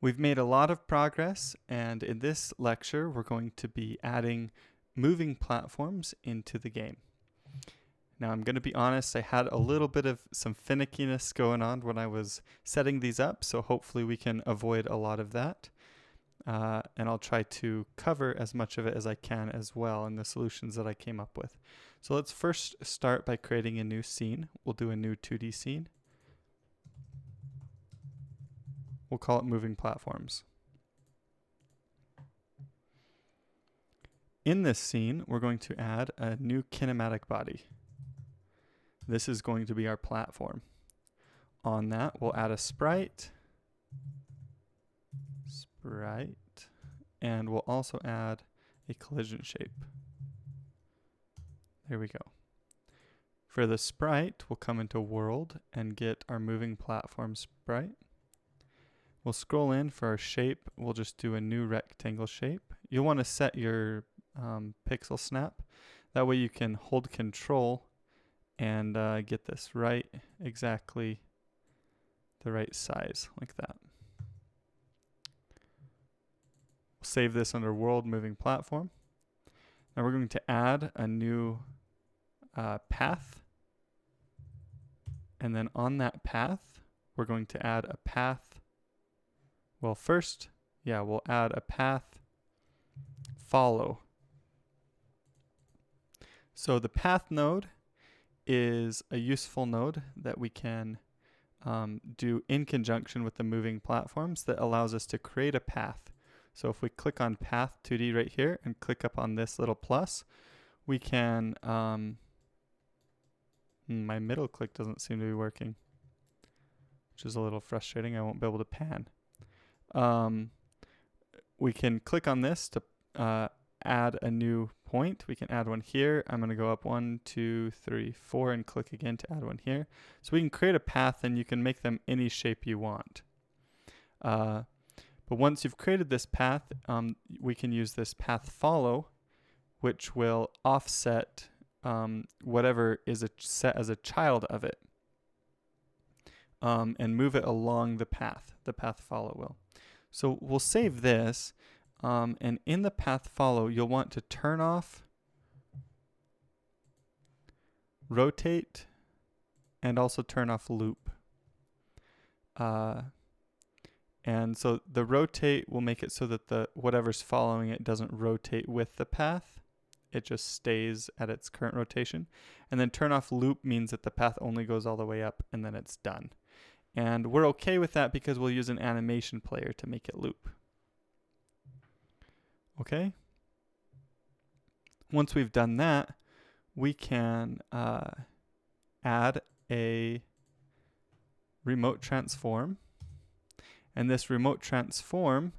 We've made a lot of progress, and in this lecture, we're going to be adding moving platforms into the game. Now, I'm going to be honest, I had a little bit of some finickiness going on when I was setting these up, so hopefully we can avoid a lot of that. And I'll try to cover as much of it as I can as well in the solutions that I came up with. So let's first start by creating a new scene. We'll do a new 2D scene. We'll call it moving platforms. In this scene, we're going to add a new kinematic body. This is going to be our platform. On that, we'll add a sprite, and we'll also add a collision shape. There we go. For the sprite, we'll come into world and get our moving platform sprite. We'll scroll in for our shape. We'll just do a new rectangle shape. You'll want to set your pixel snap. That way you can hold control and get this right, exactly the right size, like that. We'll save this under world moving platform. Now we're going to add a new path. And then on that path, we're going to add a path. Well, first, we'll add a path follow. So the path node is a useful node that we can do in conjunction with the moving platforms that allows us to create a path. So if we click on path 2D right here and click up on this little plus, we can, my middle click doesn't seem to be working, which is a little frustrating. I won't be able to pan. We can click on this to add a new point. We can add one here. I'm going to go up 1, 2, 3, 4 and click again to add one here. So we can create a path and you can make them any shape you want. But once you've created this path, we can use this path follow, which will offset whatever is set as a child of it, and move it along the path follow will. So we'll save this, and in the path follow, you'll want to turn off rotate and also turn off loop. And so the rotate will make it so that the whatever's following it doesn't rotate with the path. It just stays at its current rotation. And then turn off loop means that the path only goes all the way up and then it's done. And we're okay with that because we'll use an animation player to make it loop. Okay? Once we've done that, we can add a remote transform. And this remote transform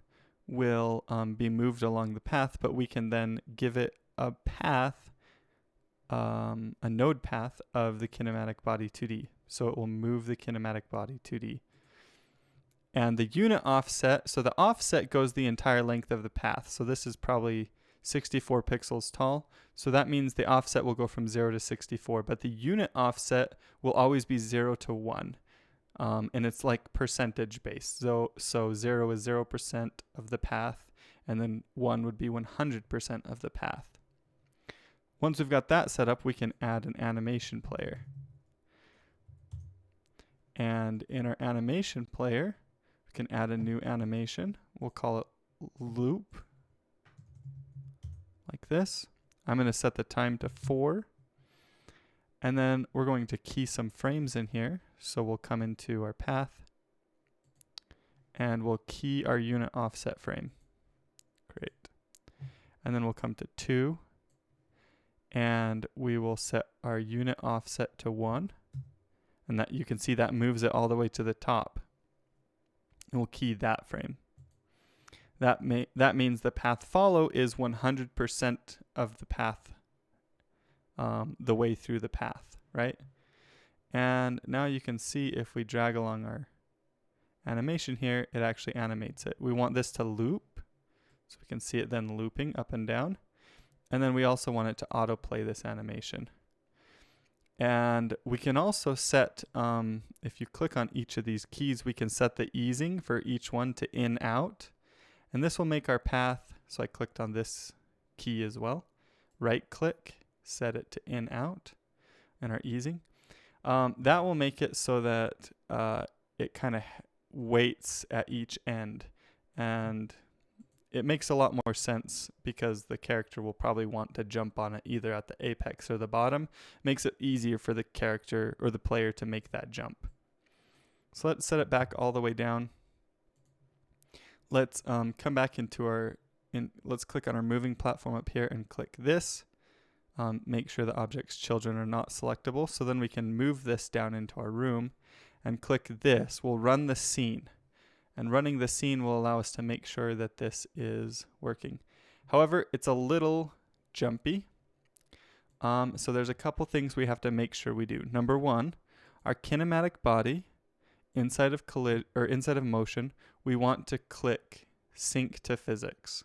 will be moved along the path, but we can then give it a path, a node path of the kinematic body 2D. So it will move the kinematic body 2D. And the unit offset, so the offset goes the entire length of the path. So this is probably 64 pixels tall. So that means the offset will go from 0 to 64, but the unit offset will always be 0 to 1. And it's like percentage based. So 0 is 0% of the path, and then 1 would be 100% of the path. Once we've got that set up, we can add an animation player. And in our animation player, we can add a new animation. We'll call it loop, like this. I'm going to set the time to 4. And then we're going to key some frames in here. So we'll come into our path and we'll key our unit offset frame. Great. And then we'll come to 2 and we will set our unit offset to 1. And that you can see that moves it all the way to the top. And we'll key that frame. That means the path follow is 100% of the path, the way through the path, right? And now you can see if we drag along our animation here, it actually animates it. We want this to loop, so we can see it then looping up and down. And then we also want it to autoplay this animation. And we can also set, if you click on each of these keys, we can set the easing for each one to in, out. And this will make our path, so I clicked on this key as well. Right click, set it to in, out, and our easing. That will make it so that it kind of waits at each end. And it makes a lot more sense because the character will probably want to jump on it either at the apex or the bottom. Makes it easier for the character or the player to make that jump. So let's set it back all the way down. Let's come back into let's click on our moving platform up here and click this. Make sure the object's children are not selectable. So then we can move this down into our room and click this. We'll run the scene. And running the scene will allow us to make sure that this is working. However, it's a little jumpy. So there's a couple things we have to make sure we do. Number one, our kinematic body inside of motion, we want to click sync to physics.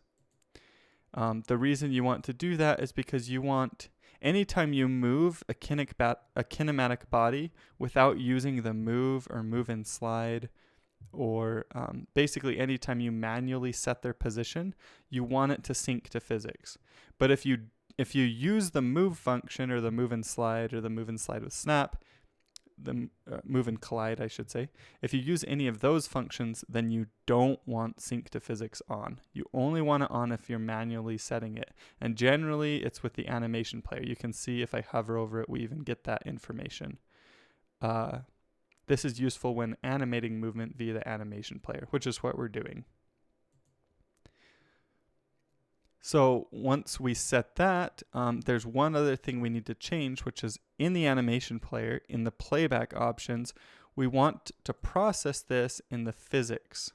The reason you want to do that is because you want, anytime you move a kinematic body without using the move or move and slide, or basically anytime you manually set their position, you want it to sync to physics. But if you use the move function or the move and slide or the move and slide with snap, the move and collide, I should say, if you use any of those functions, then you don't want sync to physics on. You only want it on if you're manually setting it. And generally, it's with the animation player. You can see if I hover over it, we even get that information. This is useful when animating movement via the animation player, which is what we're doing. So once we set that, there's one other thing we need to change, which is in the animation player, in the playback options, we want to process this in the physics.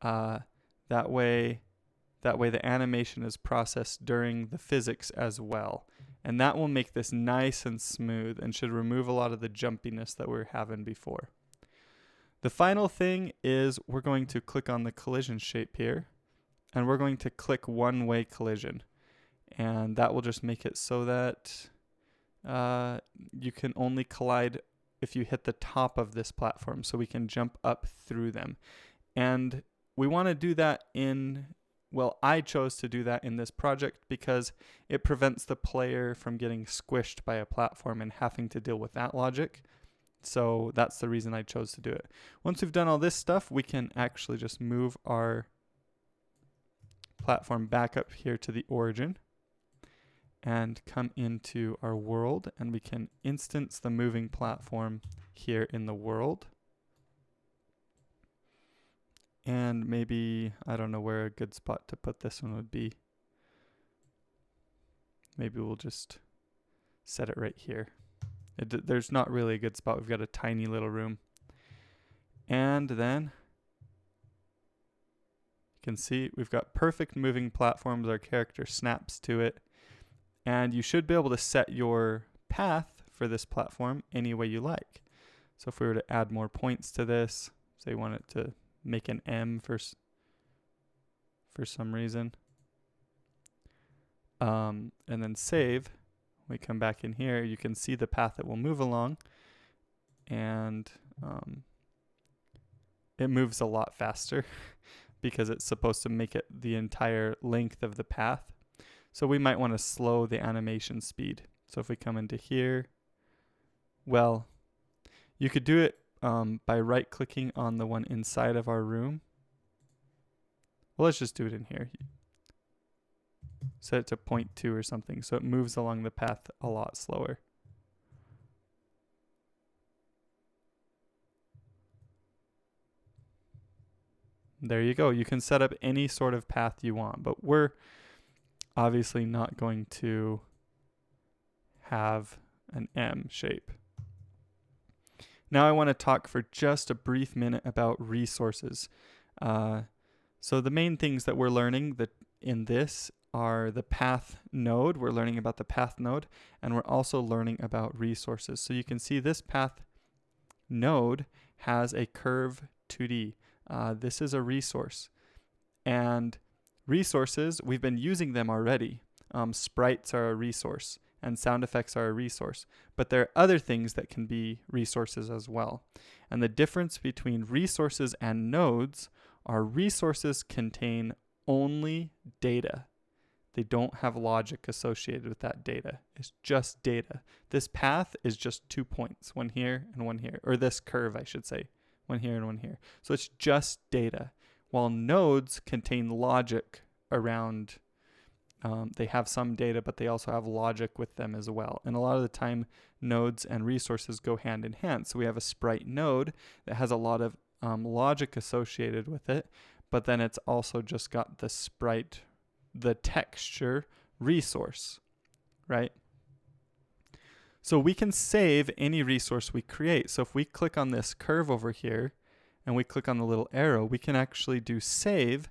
That way the animation is processed during the physics as well. And that will make this nice and smooth and should remove a lot of the jumpiness that we were having before. The final thing is we're going to click on the collision shape here, and we're going to click one-way collision. And that will just make it so that you can only collide if you hit the top of this platform, so we can jump up through them. And we want to do that I chose to do that in this project because it prevents the player from getting squished by a platform and having to deal with that logic. So that's the reason I chose to do it. Once we've done all this stuff, we can actually just move our platform back up here to the origin and come into our world, and we can instance the moving platform here in the world. And maybe, I don't know where a good spot to put this one would be. Maybe we'll just set it right here. There's not really a good spot. We've got a tiny little room. And then you can see we've got perfect moving platforms. Our character snaps to it. And you should be able to set your path for this platform any way you like. So if we were to add more points to this, say we want it to make an M for some reason, and then save. We come back in here, you can see the path that will move along, and it moves a lot faster because it's supposed to make it the entire length of the path. So we might want to slow the animation speed. So if we come into here, well, you could do it by right-clicking on the one inside of our room. Well, let's just do it in here. Set it to 0.2 or something, so it moves along the path a lot slower. There you go. You can set up any sort of path you want, but we're obviously not going to have an M shape. Now I want to talk for just a brief minute about resources. So the main things that we're learning in this are the path node. We're learning about the path node, and we're also learning about resources. So you can see this path node has a curve 2D. This is a resource. And resources, we've been using them already. Sprites are a resource. and sound effects are a resource. But there are other things that can be resources as well. And the difference between resources and nodes are resources contain only data. They don't have logic associated with that data. It's just data. This path is just 2 points, one here and one here, or this curve, I should say, one here and one here. So it's just data, while nodes contain logic around. They have some data, but they also have logic with them as well. And a lot of the time, nodes and resources go hand in hand. So we have a sprite node that has a lot of logic associated with it, but then it's also just got the sprite, the texture resource, right? So we can save any resource we create. So if we click on this curve over here and we click on the little arrow, we can actually do save.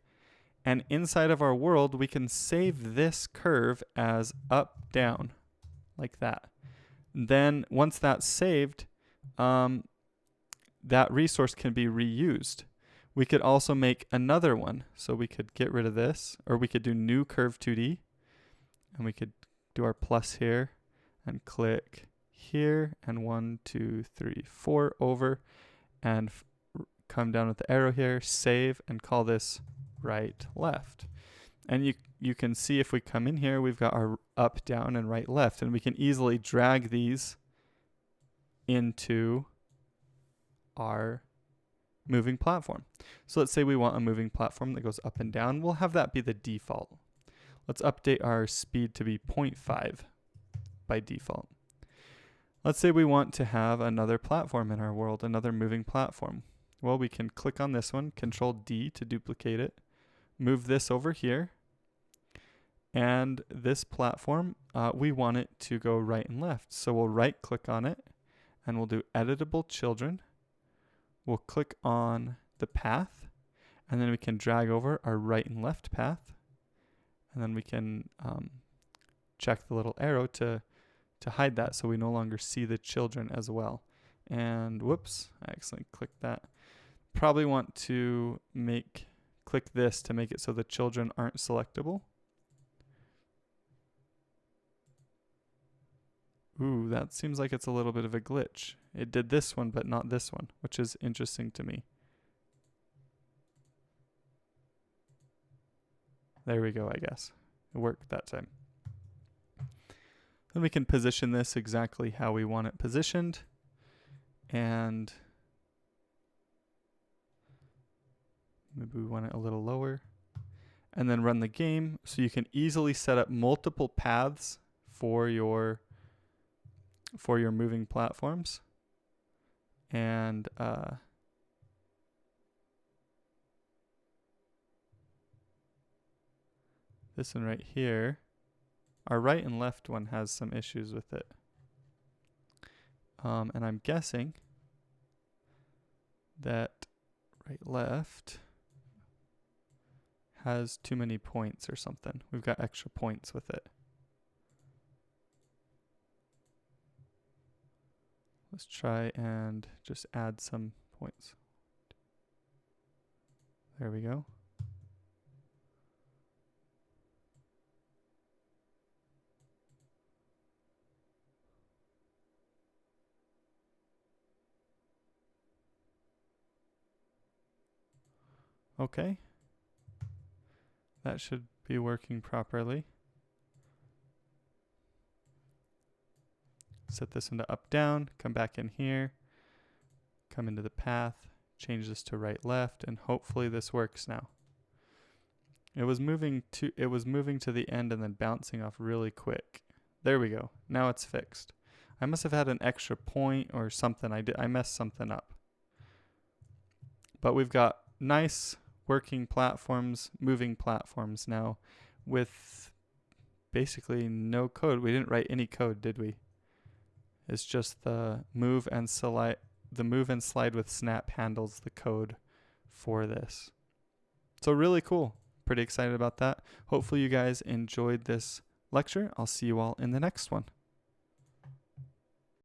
And inside of our world, we can save this curve as up, down, like that. Then once that's saved, that resource can be reused. We could also make another one. So we could get rid of this, or we could do new curve 2D, and we could do our plus here and click here, and 1, 2, 3, 4 over, and come down with the arrow here, save, and call this right, left. And you can see if we come in here, we've got our up, down, and right, left, and we can easily drag these into our moving platform. So let's say we want a moving platform that goes up and down. We'll have that be the default. Let's update our speed to be 0.5 by default. Let's say we want to have another platform in our world, another moving platform. Well, we can click on this one, Control D to duplicate it, move this over here, and this platform, we want it to go right and left. So we'll right click on it, and we'll do Editable Children. We'll click on the path, and then we can drag over our right and left path, and then we can check the little arrow to hide that so we no longer see the children as well. And whoops, I accidentally clicked that. Probably want to click this to make it so the children aren't selectable. Ooh, that seems like it's a little bit of a glitch. It did this one, but not this one, which is interesting to me. There we go, I guess. It worked that time. Then we can position this exactly how we want it positioned. And maybe we want it a little lower. And then run the game. So you can easily set up multiple paths for your moving platforms. And this one right here, our right and left one has some issues with it. And I'm guessing that right left has too many points or something. We've got extra points with it. Let's try and just add some points. There we go. Okay. That should be working properly. Set this into up, down, come back in here, come into the path, change this to right, left, and hopefully this works now. It was moving to the end and then bouncing off really quick. There we go. Now it's fixed. I must have had an extra point or something. I messed something up. But we've got nice working platforms, moving platforms now with basically no code. We didn't write any code, did we? It's just the move and slide. The move and slide with snap handles the code for this. So really cool. Pretty excited about that. Hopefully you guys enjoyed this lecture. I'll see you all in the next one.